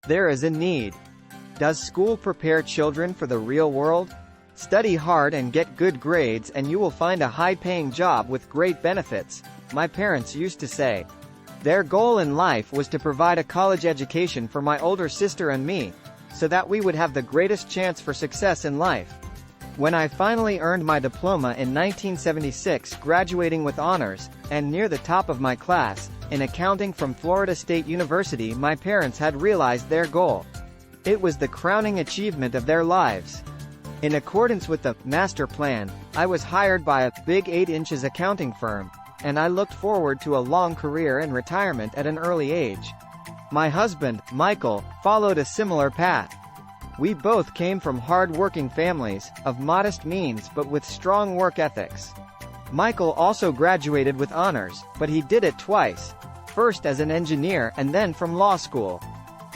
There is a need. Does school prepare children for the real world? Study hard and get good grades and you will find a high-paying job with great benefits, my parents used to say. Their goal in life was to provide a college education for my older sister and me, so that we would have the greatest chance for success in life. When I finally earned my diploma in 1976, graduating with honors, and near the top of my class, in accounting from Florida State University, my parents had realized their goal. It was the crowning achievement of their lives. In accordance with the master plan, I was hired by a big 8 inches accounting firm, and I looked forward to a long career in retirement at an early age. My husband, Michael, followed a similar path. We both came from hard-working families, of modest means but with strong work ethics. Michael also graduated with honors, but he did it twice, first as an engineer and then from law school.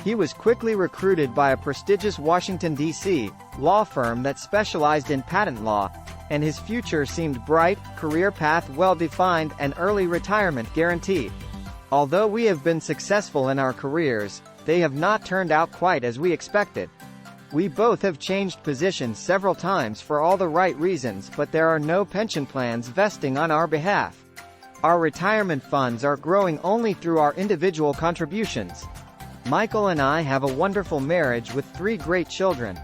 He was quickly recruited by a prestigious Washington, D.C., law firm that specialized in patent law, and his future seemed bright, career path well-defined, and early retirement guaranteed. Although we have been successful in our careers, they have not turned out quite as we expected. We both have changed positions several times for all the right reasons, but there are no pension plans vesting on our behalf. Our retirement funds are growing only through our individual contributions. Michael and I have a wonderful marriage with 3 great children.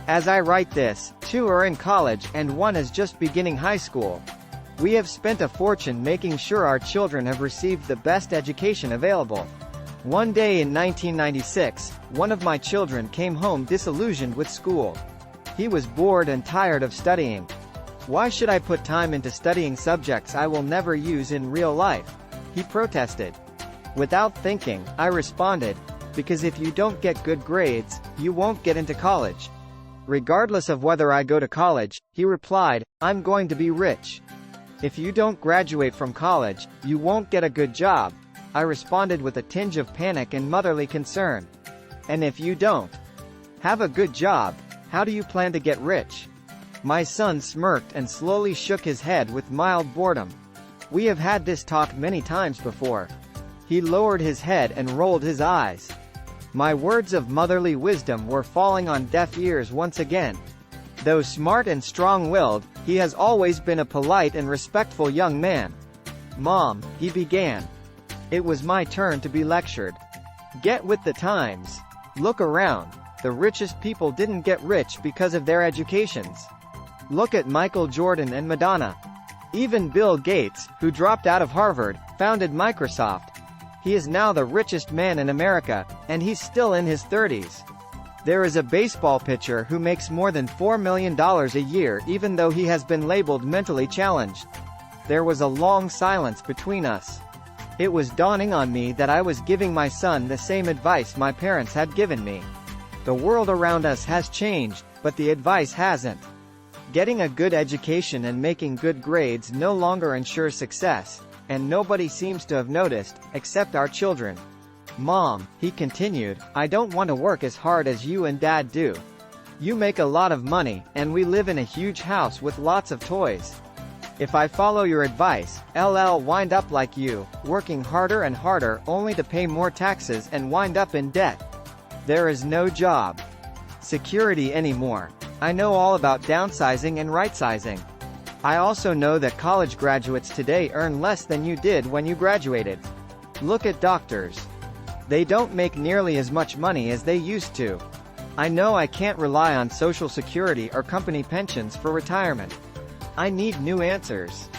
As I write this, 2 are in college and 1 is just beginning high school. We have spent a fortune making sure our children have received the best education available. One day in 1996, one of my children came home disillusioned with school. He was bored and tired of studying. "Why should I put time into studying subjects I will never use in real life?" he protested. Without thinking, I responded, "Because if you don't get good grades, you won't get into college." "Regardless of whether I go to college," he replied, "I'm going to be rich." "If you don't graduate from college, you won't get a good job," I responded with a tinge of panic and motherly concern. "And if you don't have a good job, how do you plan to get rich?" My son smirked and slowly shook his head with mild boredom. "We have had this talk many times before." He lowered his head and rolled his eyes. My words of motherly wisdom were falling on deaf ears once again. Though smart and strong-willed, he has always been a polite and respectful young man. "Mom," he began. It was my turn to be lectured. "Get with the times. Look around. The richest people didn't get rich because of their educations. Look at Michael Jordan and Madonna. Even Bill Gates, who dropped out of Harvard, founded Microsoft. He is now the richest man in America, and he's still in his 30s. There is a baseball pitcher who makes more than $4 million a year even though he has been labeled mentally challenged." There was a long silence between us. It was dawning on me that I was giving my son the same advice my parents had given me. The world around us has changed, but the advice hasn't. Getting a good education and making good grades no longer ensures success, and nobody seems to have noticed, except our children. "Mom," he continued, "I don't want to work as hard as you and Dad do. You make a lot of money, and we live in a huge house with lots of toys. If I follow your advice, I'll wind up like you, working harder and harder only to pay more taxes and wind up in debt. There is no job security anymore. I know all about downsizing and right-sizing. I also know that college graduates today earn less than you did when you graduated. Look at doctors. They don't make nearly as much money as they used to. I know I can't rely on Social Security or company pensions for retirement. I need new answers."